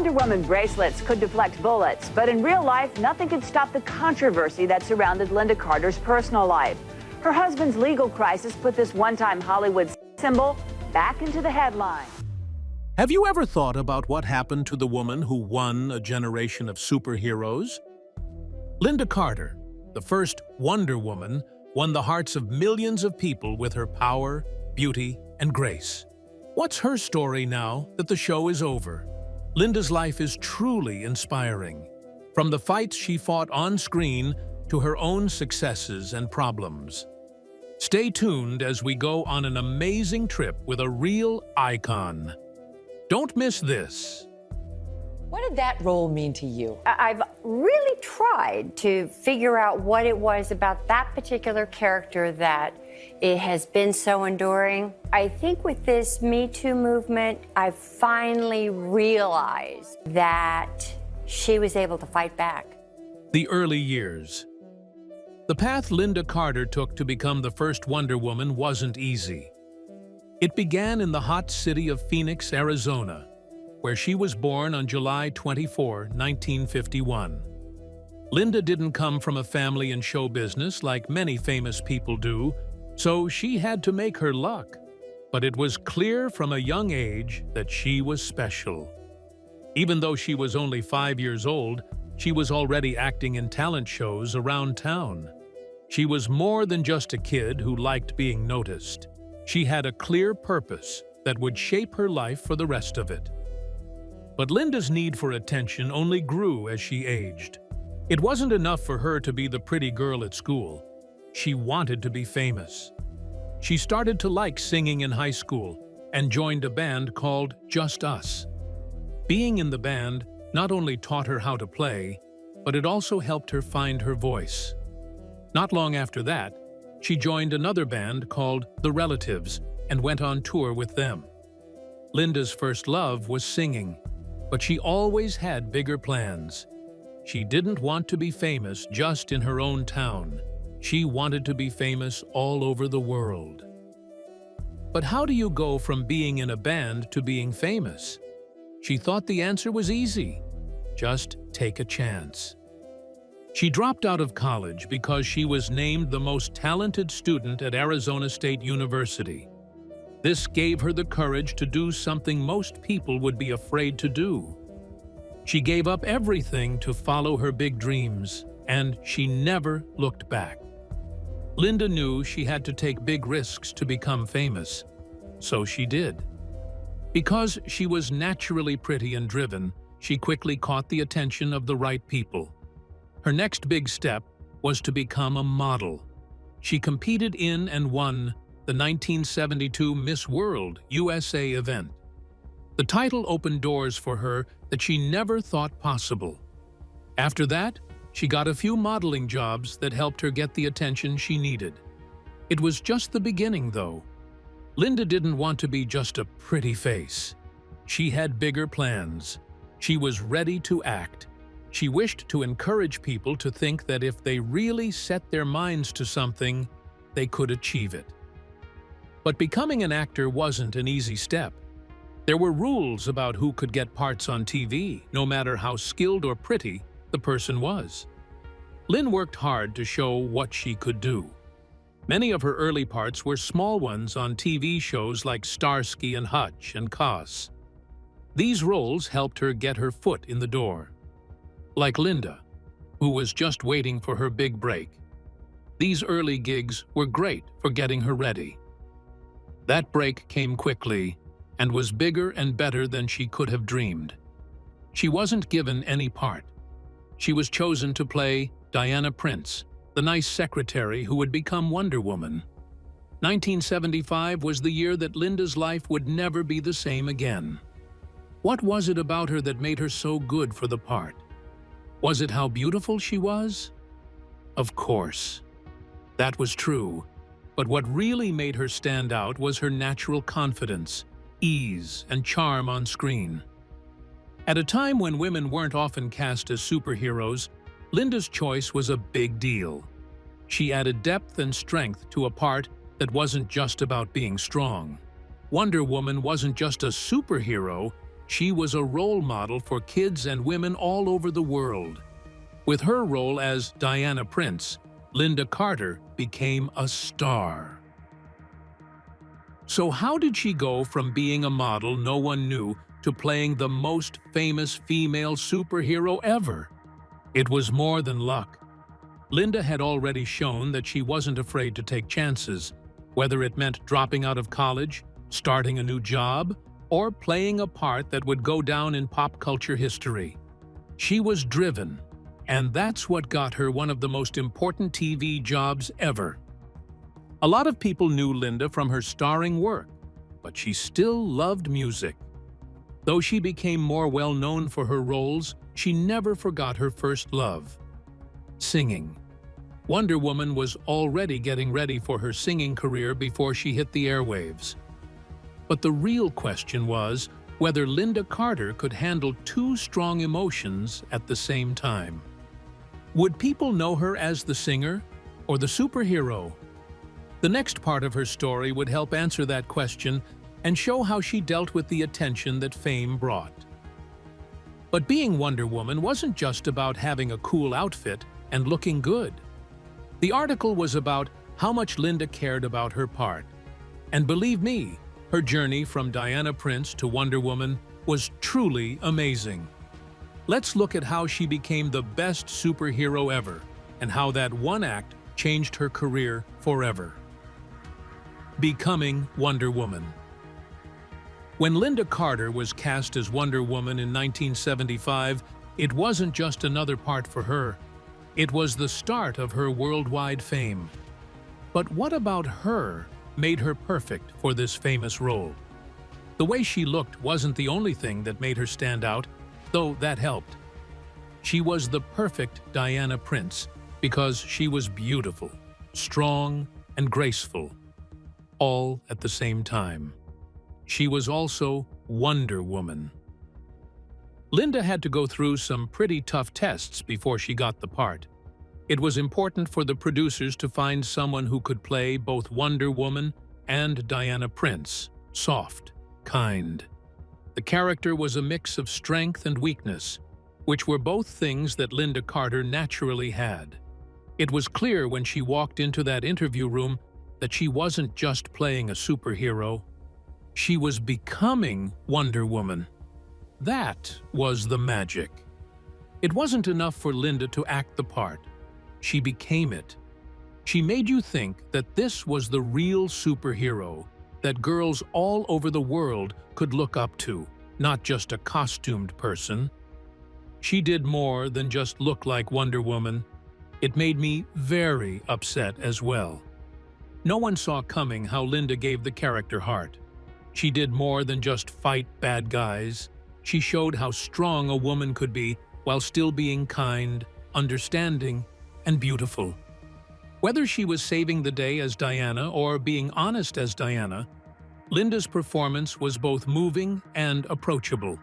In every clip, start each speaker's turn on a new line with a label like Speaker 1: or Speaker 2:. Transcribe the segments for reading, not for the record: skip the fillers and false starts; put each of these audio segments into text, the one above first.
Speaker 1: Wonder Woman bracelets could deflect bullets, but in real life, nothing could stop the controversy that surrounded Lynda Carter's personal life. Her husband's legal crisis put this one-time Hollywood symbol back into the headline.
Speaker 2: Have you ever thought about what happened to the woman who won a generation of superheroes? Lynda Carter, the first Wonder Woman, won the hearts of millions of people with her power, beauty, and grace. What's her story now that the show is over? Lynda's life is truly inspiring. From the fights she fought on screen to her own successes and problems. Stay tuned as we go on an amazing trip with a real icon. Don't miss this.
Speaker 3: What did that role mean to you?
Speaker 4: I've really tried to figure out what it was about that particular character that it has been so enduring. I think with this Me Too movement, I finally realized that she was able to fight back.
Speaker 2: The early years. The path Lynda Carter took to become the first Wonder Woman wasn't easy. It began in the hot city of Phoenix, Arizona, where she was born on July 24, 1951. Lynda didn't come from a family in show business like many famous people do, so she had to make her luck. But it was clear from a young age that she was special. Even though she was only 5 years old, she was already acting in talent shows around town. She was more than just a kid who liked being noticed. She had a clear purpose that would shape her life for the rest of it. But Lynda's need for attention only grew as she aged. It wasn't enough for her to be the pretty girl at school. She wanted to be famous. She started to like singing in high school and joined a band called Just Us. Being in the band not only taught her how to play, but it also helped her find her voice. Not long after that, she joined another band called The Relatives and went on tour with them. Lynda's first love was singing, but she always had bigger plans. She didn't want to be famous just in her own town. She wanted to be famous all over the world. But how do you go from being in a band to being famous? She thought the answer was easy. Just take a chance. She dropped out of college because she was named the most talented student at Arizona State University. This gave her the courage to do something most people would be afraid to do. She gave up everything to follow her big dreams, and she never looked back. Lynda knew she had to take big risks to become famous, so she did. Because she was naturally pretty and driven, she quickly caught the attention of the right people. Her next big step was to become a model. She competed in and won the 1972 Miss World USA event. The title opened doors for her that she never thought possible. After that, she got a few modeling jobs that helped her get the attention she needed. It was just the beginning, though. Lynda didn't want to be just a pretty face. She had bigger plans. She was ready to act. She wished to encourage people to think that if they really set their minds to something, they could achieve it. But becoming an actor wasn't an easy step. There were rules about who could get parts on TV, no matter how skilled or pretty the person was. Lynn worked hard to show what she could do. Many of her early parts were small ones on TV shows like Starsky and Hutch and Koss. These roles helped her get her foot in the door. Like Lynda, who was just waiting for her big break. These early gigs were great for getting her ready. That break came quickly and was bigger and better than she could have dreamed. She wasn't given any part. She was chosen to play Diana Prince, the nice secretary who would become Wonder Woman. 1975 was the year that Lynda's life would never be the same again. What was it about her that made her so good for the part? Was it how beautiful she was? Of course. That was true. But what really made her stand out was her natural confidence, ease, and charm on screen. At a time when women weren't often cast as superheroes, Lynda's choice was a big deal. She added depth and strength to a part that wasn't just about being strong. Wonder Woman wasn't just a superhero, She was a role model for kids and women all over the world. With her role as Diana Prince, Lynda Carter became a star. So how did she go from being a model no one knew to playing the most famous female superhero ever? It was more than luck. Lynda had already shown that she wasn't afraid to take chances, whether it meant dropping out of college, starting a new job, or playing a part that would go down in pop culture history. She was driven, and that's what got her one of the most important TV jobs ever. A lot of people knew Lynda from her starring work, but she still loved music. Though she became more well-known for her roles, she never forgot her first love: singing. Wonder Woman was already getting ready for her singing career before she hit the airwaves. But the real question was whether Lynda Carter could handle two strong emotions at the same time. Would people know her as the singer or the superhero? The next part of her story would help answer that question and show how she dealt with the attention that fame brought. But being Wonder Woman wasn't just about having a cool outfit and looking good. The article was about how much Lynda cared about her part. And believe me, her journey from Diana Prince to Wonder Woman was truly amazing. Let's look at how she became the best superhero ever and how that one act changed her career forever. Becoming Wonder Woman. When Lynda Carter was cast as Wonder Woman in 1975, it wasn't just another part for her. It was the start of her worldwide fame. But what about her made her perfect for this famous role? The way she looked wasn't the only thing that made her stand out, though that helped. She was the perfect Diana Prince because she was beautiful, strong, and graceful, all at the same time. She was also Wonder Woman. Lynda had to go through some pretty tough tests before she got the part. It was important for the producers to find someone who could play both Wonder Woman and Diana Prince, soft, kind. The character was a mix of strength and weakness, which were both things that Lynda Carter naturally had. It was clear when she walked into that interview room that she wasn't just playing a superhero. She was becoming Wonder Woman. That was the magic. It wasn't enough for Lynda to act the part. She became it. She made you think that this was the real superhero that girls all over the world could look up to, not just a costumed person. She did more than just look like Wonder Woman. It made me very upset as well. No one saw coming how Lynda gave the character heart. She did more than just fight bad guys. She showed how strong a woman could be while still being kind, understanding, and beautiful. Whether she was saving the day as Diana or being honest as Diana, Lynda's performance was both moving and approachable.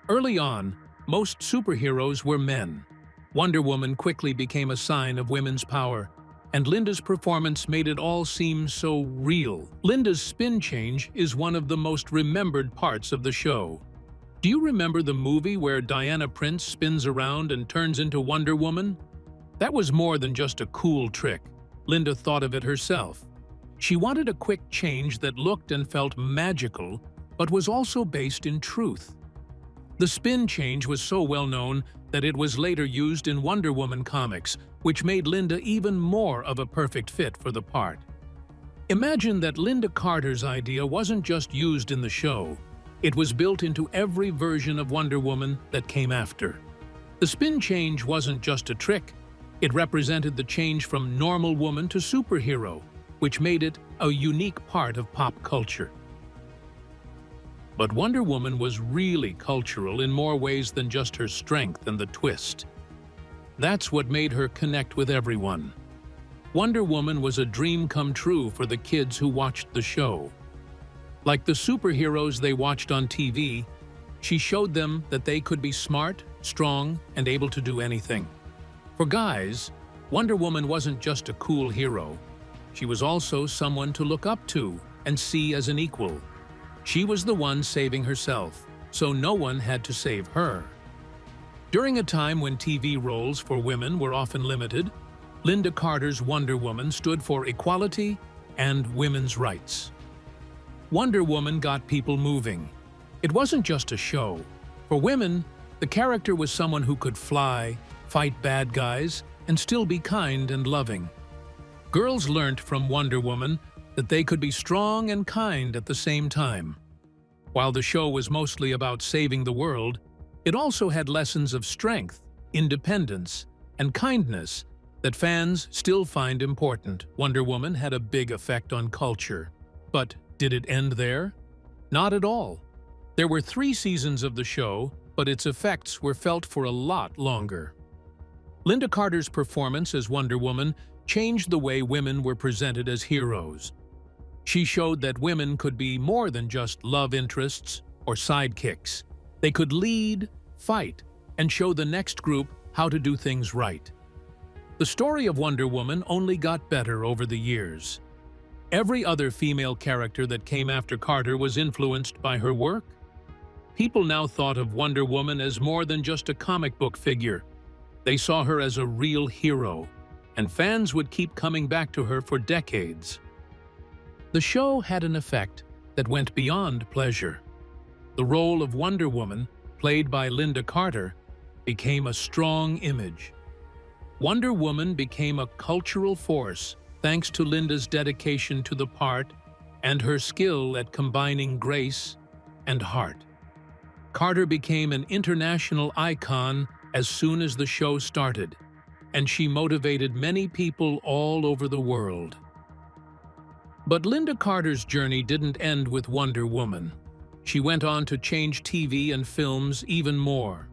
Speaker 2: Early on, most superheroes were men. Wonder Woman quickly became a sign of women's power, and Lynda's performance made it all seem so real. Lynda's spin change is one of the most remembered parts of the show. Do you remember the movie where Diana Prince spins around and turns into Wonder Woman? That was more than just a cool trick. Lynda thought of it herself. She wanted a quick change that looked and felt magical, but was also based in truth. The spin change was so well known that it was later used in Wonder Woman comics, which made Lynda even more of a perfect fit for the part. Imagine that Lynda Carter's idea wasn't just used in the show. It was built into every version of Wonder Woman that came after. The spin change wasn't just a trick. It represented the change from normal woman to superhero, which made it a unique part of pop culture. But Wonder Woman was really cultural in more ways than just her strength and the twist. That's what made her connect with everyone. Wonder Woman was a dream come true for the kids who watched the show. Like the superheroes they watched on TV, she showed them that they could be smart, strong, and able to do anything. For guys, Wonder Woman wasn't just a cool hero. She was also someone to look up to and see as an equal. She was the one saving herself, so no one had to save her. During a time when TV roles for women were often limited, Lynda Carter's Wonder Woman stood for equality and women's rights. Wonder Woman got people moving. It wasn't just a show. For women, the character was someone who could fly, fight bad guys, and still be kind and loving. Girls learnt from Wonder Woman that they could be strong and kind at the same time. While the show was mostly about saving the world, it also had lessons of strength, independence, and kindness that fans still find important. Wonder Woman had a big effect on culture. But did it end there? Not at all. There were 3 seasons of the show, but its effects were felt for a lot longer. Lynda Carter's performance as Wonder Woman changed the way women were presented as heroes. She showed that women could be more than just love interests or sidekicks. They could lead, fight, and show the next group how to do things right. The story of Wonder Woman only got better over the years. Every other female character that came after Carter was influenced by her work. People now thought of Wonder Woman as more than just a comic book figure. They saw her as a real hero, and fans would keep coming back to her for decades. The show had an effect that went beyond pleasure. The role of Wonder Woman, played by Lynda Carter, became a strong image. Wonder Woman became a cultural force thanks to Lynda's dedication to the part and her skill at combining grace and heart. Carter became an international icon as soon as the show started, and she motivated many people all over the world. But Lynda Carter's journey didn't end with Wonder Woman. She went on to change TV and films even more.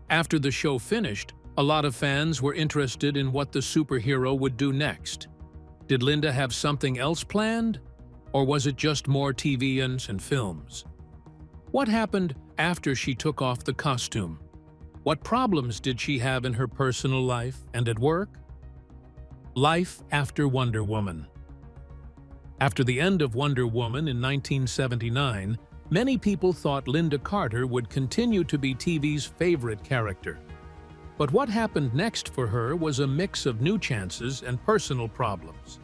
Speaker 2: After the show finished, a lot of fans were interested in what the superhero would do next. Did Lynda have something else planned? Or was it just more TV and films? What happened after she took off the costume? What problems did she have in her personal life and at work? Life after Wonder Woman. After the end of Wonder Woman in 1979, many people thought Lynda Carter would continue to be TV's favorite character. But what happened next for her was a mix of new chances and personal problems.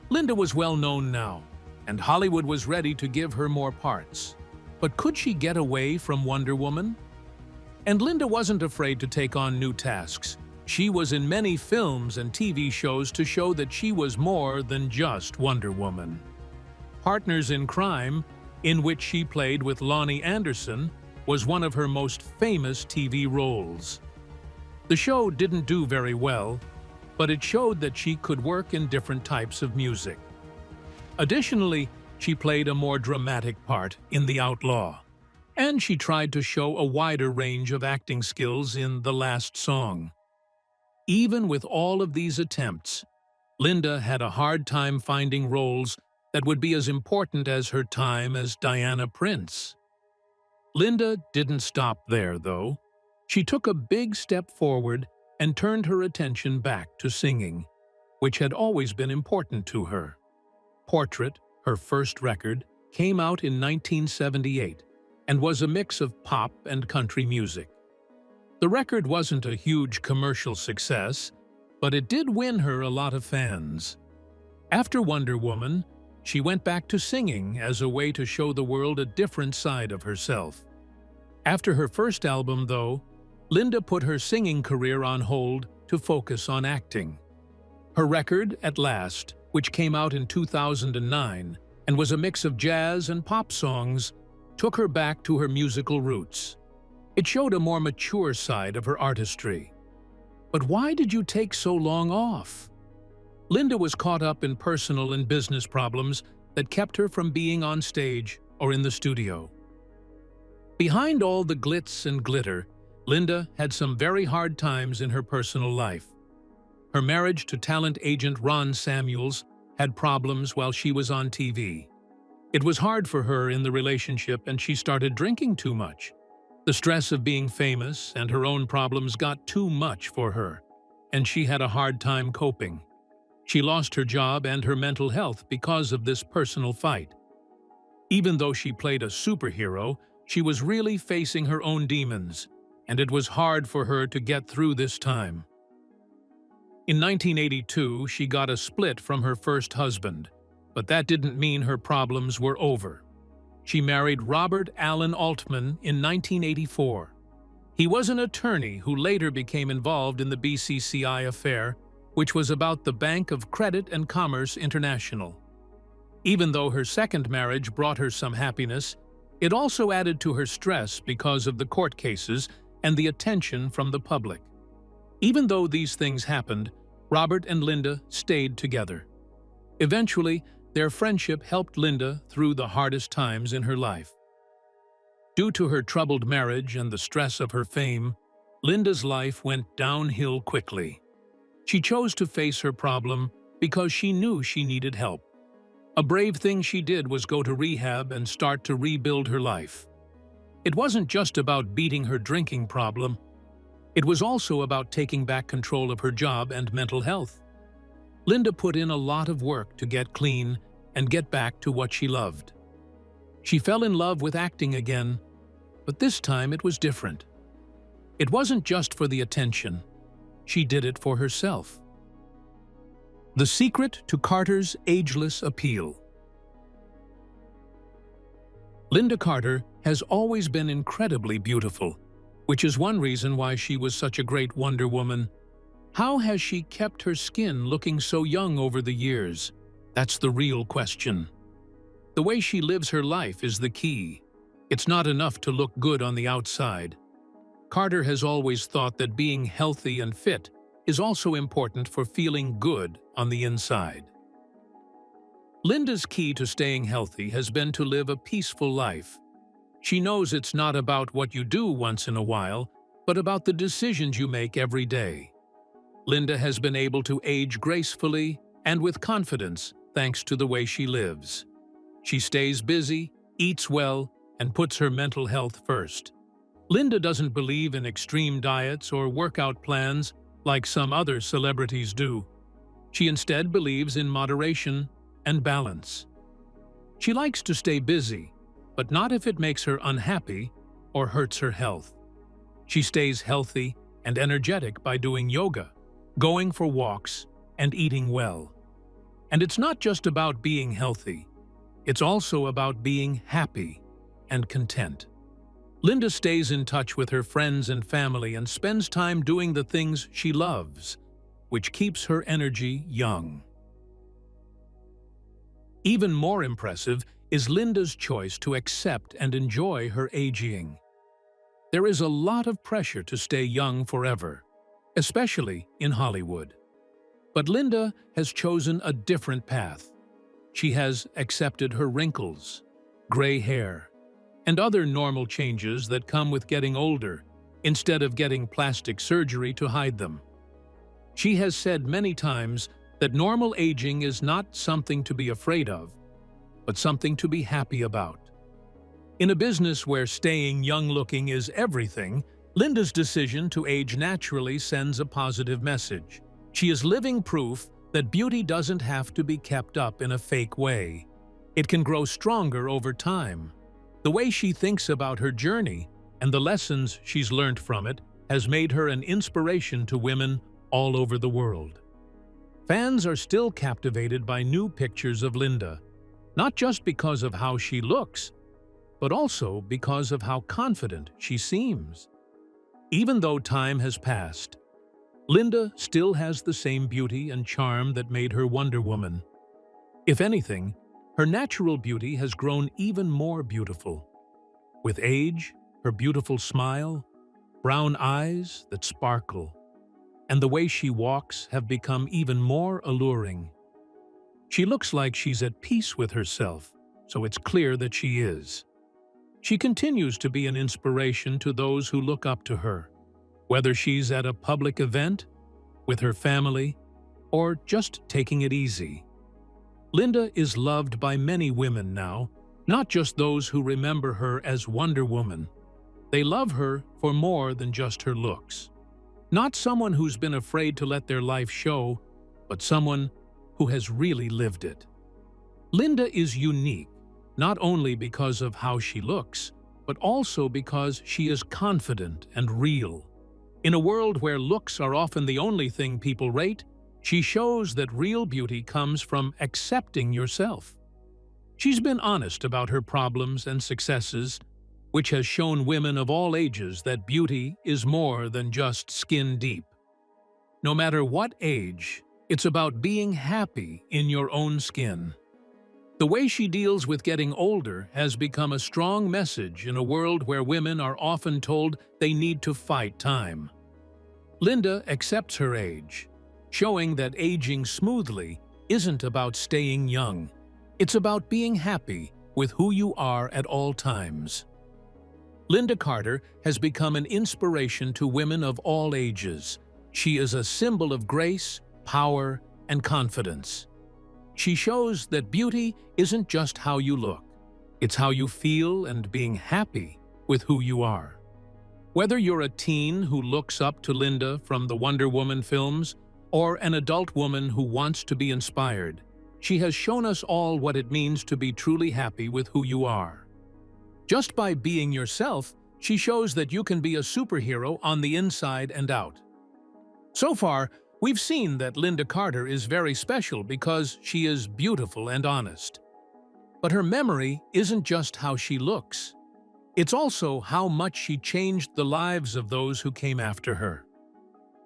Speaker 2: Lynda was well known now, and Hollywood was ready to give her more parts. But could she get away from Wonder Woman? And Lynda wasn't afraid to take on new tasks. She was in many films and TV shows to show that she was more than just Wonder Woman. Partners in Crime, in which she played with Lonnie Anderson, was one of her most famous TV roles. The show didn't do very well, but it showed that she could work in different types of music. Additionally, she played a more dramatic part in The Outlaw, and she tried to show a wider range of acting skills in The Last Song. Even with all of these attempts, Lynda had a hard time finding roles that would be as important as her time as Diana Prince. Lynda didn't stop there, though. She took a big step forward and turned her attention back to singing, which had always been important to her. Portrait, her first record, came out in 1978 and was a mix of pop and country music. The record wasn't a huge commercial success, but it did win her a lot of fans. After Wonder Woman, she went back to singing as a way to show the world a different side of herself. After her first album, though, Lynda put her singing career on hold to focus on acting. Her record, At Last, which came out in 2009 and was a mix of jazz and pop songs, took her back to her musical roots. It showed a more mature side of her artistry. But why did you take so long off? Lynda was caught up in personal and business problems that kept her from being on stage or in the studio. Behind all the glitz and glitter, Lynda had some very hard times in her personal life. Her marriage to talent agent Ron Samuels had problems while she was on TV. It was hard for her in the relationship, and she started drinking too much. The stress of being famous and her own problems got too much for her, and she had a hard time coping. She lost her job and her mental health because of this personal fight. Even though she played a superhero, She was really facing her own demons, and it was hard for her to get through this time. In 1982, she got a split from her first husband, but that didn't mean her problems were over. She married Robert Allen Altman in 1984. He was an attorney who later became involved in the BCCI affair, which was about the Bank of Credit and Commerce International. Even though her second marriage brought her some happiness, it also added to her stress because of the court cases and the attention from the public. Even though these things happened, Robert and Lynda stayed together. Eventually, their friendship helped Lynda through the hardest times in her life. Due to her troubled marriage and the stress of her fame, Lynda's life went downhill quickly. She chose to face her problem because she knew she needed help. A brave thing she did was go to rehab and start to rebuild her life. It wasn't just about beating her drinking problem. It was also about taking back control of her job and mental health. Lynda put in a lot of work to get clean and get back to what she loved. She fell in love with acting again, but this time it was different. It wasn't just for the attention. She did it for herself. The secret to Carter's ageless appeal. Lynda Carter has always been incredibly beautiful, which is one reason why she was such a great Wonder Woman. How has she kept her skin looking so young over the years? That's the real question. The way she lives her life is the key. It's not enough to look good on the outside. Carter has always thought that being healthy and fit is also important for feeling good on the inside. Lynda's key to staying healthy has been to live a peaceful life. She knows it's not about what you do once in a while, but about the decisions you make every day. Lynda has been able to age gracefully and with confidence thanks to the way she lives. She stays busy, eats well, and puts her mental health first. Lynda doesn't believe in extreme diets or workout plans like some other celebrities do. She instead believes in moderation and balance. She likes to stay busy, but not if it makes her unhappy or hurts her health. She stays healthy and energetic by doing yoga, going for walks, and eating well. And it's not just about being healthy. It's also about being happy and content. Lynda stays in touch with her friends and family and spends time doing the things she loves, which keeps her energy young. Even more impressive is Lynda's choice to accept and enjoy her aging. There is a lot of pressure to stay young forever, especially in Hollywood. But Lynda has chosen a different path. She has accepted her wrinkles, gray hair, and other normal changes that come with getting older, instead of getting plastic surgery to hide them. She has said many times that normal aging is not something to be afraid of, but something to be happy about. In a business where staying young-looking is everything, Lynda's decision to age naturally sends a positive message. She is living proof that beauty doesn't have to be kept up in a fake way. It can grow stronger over time. The way she thinks about her journey and the lessons she's learned from it has made her an inspiration to women all over the world. Fans are still captivated by new pictures of Lynda, not just because of how she looks, but also because of how confident she seems. Even though time has passed, Lynda still has the same beauty and charm that made her Wonder Woman. If anything, her natural beauty has grown even more beautiful. With age, her beautiful smile, brown eyes that sparkle, and the way she walks have become even more alluring. She looks like she's at peace with herself, so it's clear that she is. She continues to be an inspiration to those who look up to her, whether she's at a public event, with her family, or just taking it easy. Lynda is loved by many women now, not just those who remember her as Wonder Woman. They love her for more than just her looks. Not someone who's been afraid to let their life show, but someone who has really lived it. Lynda is unique, not only because of how she looks, but also because she is confident and real. In a world where looks are often the only thing people rate, she shows that real beauty comes from accepting yourself. She's been honest about her problems and successes, which has shown women of all ages that beauty is more than just skin deep. No matter what age, it's about being happy in your own skin. The way she deals with getting older has become a strong message in a world where women are often told they need to fight time. Lynda accepts her age, showing that aging smoothly isn't about staying young. It's about being happy with who you are at all times. Lynda Carter has become an inspiration to women of all ages. She is a symbol of grace, power, and confidence. She shows that beauty isn't just how you look. It's how you feel and being happy with who you are. Whether you're a teen who looks up to Lynda from the Wonder Woman films or an adult woman who wants to be inspired, she has shown us all what it means to be truly happy with who you are. Just by being yourself, she shows that you can be a superhero on the inside and out. So far, we've seen that Lynda Carter is very special because she is beautiful and honest. But her memory isn't just how she looks. It's also how much she changed the lives of those who came after her.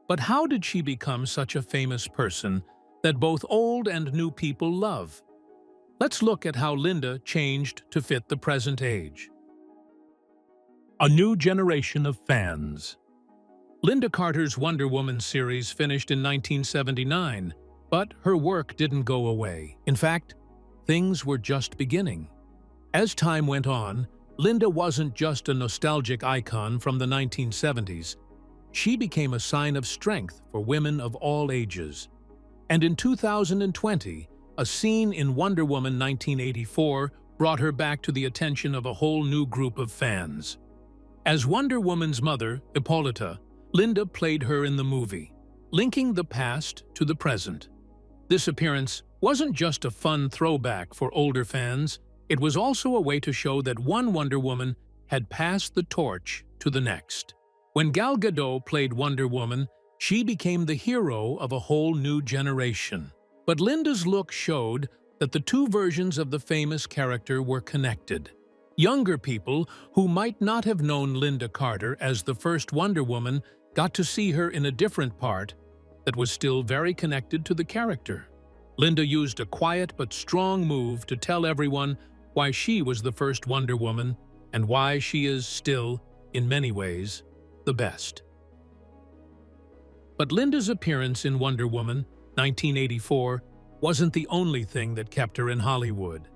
Speaker 2: But how did she become such a famous person that both old and new people love? Let's look at how Lynda changed to fit the present age. A new generation of fans. Lynda Carter's Wonder Woman series finished in 1979, but her work didn't go away. In fact, things were just beginning. As time went on, Lynda wasn't just a nostalgic icon from the 1970s. She became a sign of strength for women of all ages. And in 2020, a scene in Wonder Woman 1984 brought her back to the attention of a whole new group of fans. As Wonder Woman's mother, Hippolyta, Lynda played her in the movie, linking the past to the present. This appearance wasn't just a fun throwback for older fans, it was also a way to show that one Wonder Woman had passed the torch to the next. When Gal Gadot played Wonder Woman, she became the hero of a whole new generation. But Lynda's look showed that the two versions of the famous character were connected. Younger people who might not have known Lynda Carter as the first Wonder Woman got to see her in a different part that was still very connected to the character. Lynda used a quiet but strong move to tell everyone why she was the first Wonder Woman and why she is still, in many ways, the best. But Lynda's appearance in Wonder Woman 1984 wasn't the only thing that kept her in Hollywood.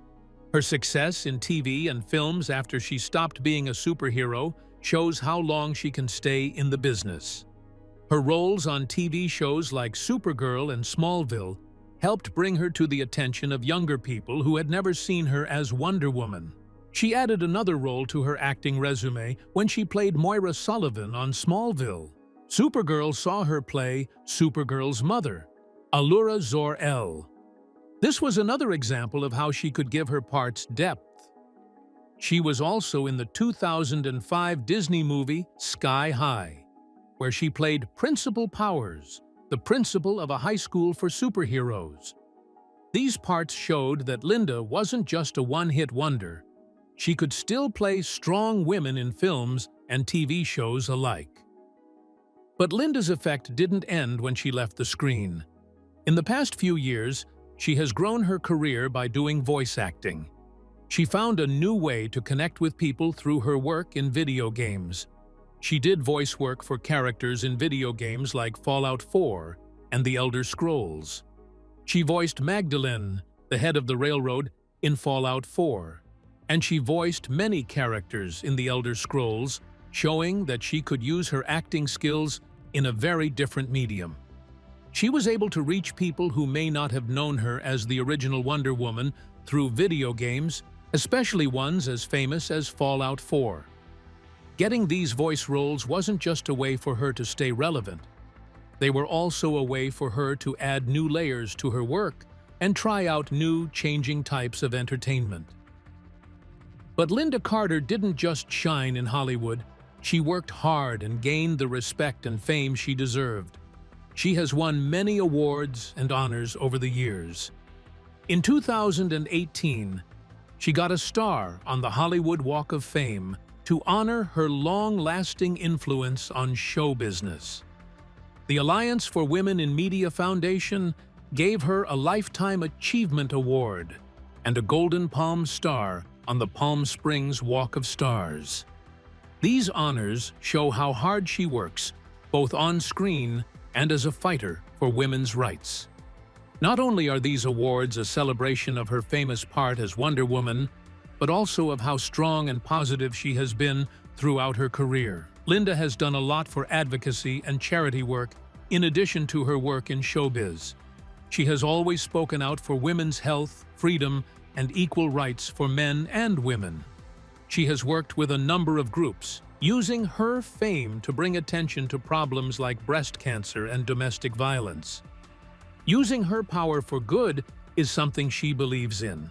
Speaker 2: Her success in TV and films after she stopped being a superhero shows how long she can stay in the business. Her roles on TV shows like Supergirl and Smallville helped bring her to the attention of younger people who had never seen her as Wonder Woman. She added another role to her acting resume when she played Moira Sullivan on Smallville. Supergirl saw her play Supergirl's mother, Allura Zor-El. This was another example of how she could give her parts depth. She was also in the 2005 Disney movie Sky High, where she played Principal Powers, the principal of a high school for superheroes. These parts showed that Lynda wasn't just a one-hit wonder. She could still play strong women in films and TV shows alike. But Lynda's effect didn't end when she left the screen. In the past few years, she has grown her career by doing voice acting. She found a new way to connect with people through her work in video games. She did voice work for characters in video games like Fallout 4 and The Elder Scrolls. She voiced Magdalene, the head of the railroad, in Fallout 4. And she voiced many characters in The Elder Scrolls, showing that she could use her acting skills in a very different medium. She was able to reach people who may not have known her as the original Wonder Woman through video games, especially ones as famous as Fallout 4. Getting these voice roles wasn't just a way for her to stay relevant. They were also a way for her to add new layers to her work and try out new, changing types of entertainment. But Lynda Carter didn't just shine in Hollywood. She worked hard and gained the respect and fame she deserved. She has won many awards and honors over the years. In 2018, she got a star on the Hollywood Walk of Fame to honor her long-lasting influence on show business. The Alliance for Women in Media Foundation gave her a Lifetime Achievement Award and a Golden Palm Star on the Palm Springs Walk of Stars. These honors show how hard she works, both on screen and as a fighter for women's rights. Not only are these awards a celebration of her famous part as Wonder Woman, but also of how strong and positive she has been throughout her career. Lynda has done a lot for advocacy and charity work in addition to her work in showbiz. She has always spoken out for women's health, freedom, and equal rights for men and women. She has worked with a number of groups, using her fame to bring attention to problems like breast cancer and domestic violence. Using her power for good is something she believes in.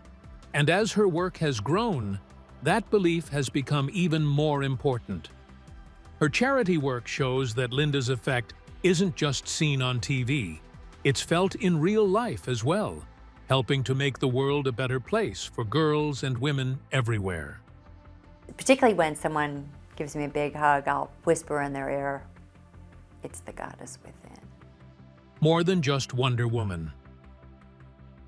Speaker 2: And as her work has grown, that belief has become even more important. Her charity work shows that Lynda's effect isn't just seen on TV. It's felt in real life as well, helping to make the world a better place for girls and women everywhere.
Speaker 5: Particularly when someone gives me a big hug, I'll whisper in their ear, "It's the goddess within."
Speaker 2: More than just Wonder Woman.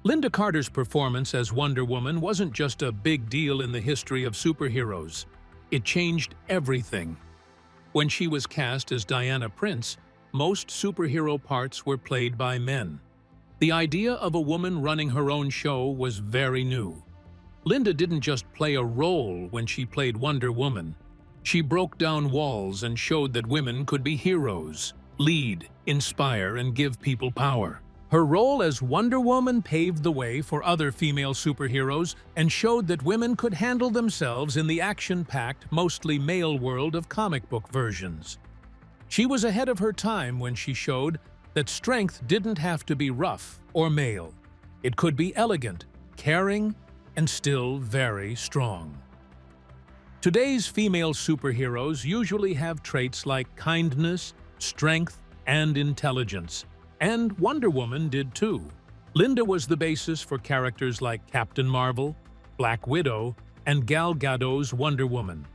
Speaker 2: Lynda Carter's performance as Wonder Woman wasn't just a big deal in the history of superheroes. It changed everything. When she was cast as Diana Prince, most superhero parts were played by men. The idea of a woman running her own show was very new. Lynda didn't just play a role when she played Wonder Woman. She broke down walls and showed that women could be heroes, lead, inspire, and give people power. Her role as Wonder Woman paved the way for other female superheroes and showed that women could handle themselves in the action-packed, mostly male world of comic book versions. She was ahead of her time when she showed that strength didn't have to be rough or male. It could be elegant, caring, and still very strong. Today's female superheroes usually have traits like kindness, strength, and intelligence. And Wonder Woman did too. Lynda was the basis for characters like Captain Marvel, Black Widow, and Gal Gadot's Wonder Woman.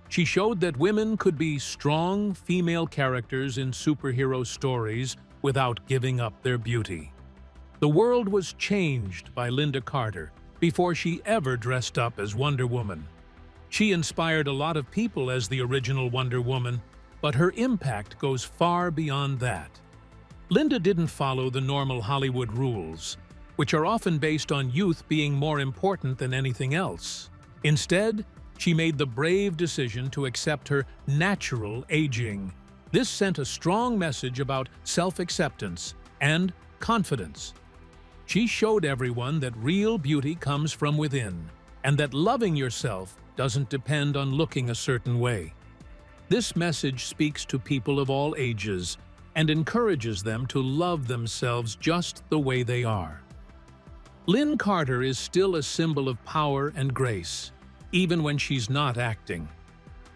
Speaker 2: She showed that women could be strong female characters in superhero stories without giving up their beauty. The world was changed by Lynda Carter before she ever dressed up as Wonder Woman. She inspired a lot of people as the original Wonder Woman, but her impact goes far beyond that. Lynda didn't follow the normal Hollywood rules, which are often based on youth being more important than anything else. Instead, she made the brave decision to accept her natural aging. This sent a strong message about self-acceptance and confidence. She showed everyone that real beauty comes from within, and that loving yourself doesn't depend on looking a certain way. This message speaks to people of all ages and encourages them to love themselves just the way they are. Lynda Carter is still a symbol of power and grace, even when she's not acting.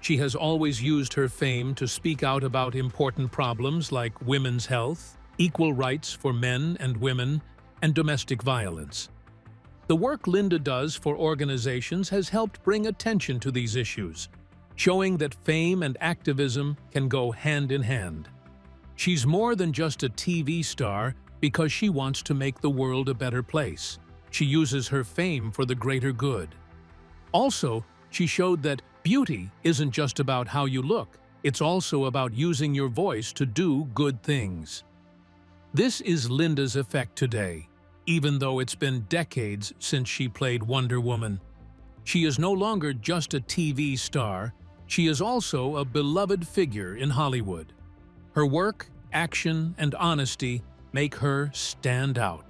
Speaker 2: She has always used her fame to speak out about important problems like women's health, equal rights for men and women, and domestic violence. The work Lynda does for organizations has helped bring attention to these issues, showing that fame and activism can go hand in hand. She's more than just a TV star because she wants to make the world a better place. She uses her fame for the greater good. Also, she showed that beauty isn't just about how you look, it's also about using your voice to do good things. This is Lynda's effect today, even though it's been decades since she played Wonder Woman. She is no longer just a TV star, she is also a beloved figure in Hollywood. Her work, action, and honesty make her stand out.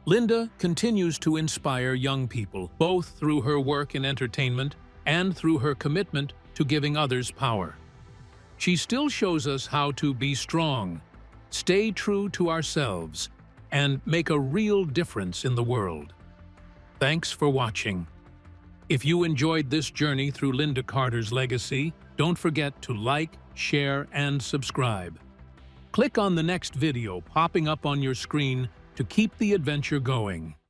Speaker 2: Lynda continues to inspire young people, both through her work in entertainment and through her commitment to giving others power. She still shows us how to be strong, stay true to ourselves, and make a real difference in the world. Thanks for watching. If you enjoyed this journey through Lynda Carter's legacy, don't forget to like, share, and subscribe. Click on the next video popping up on your screen to keep the adventure going.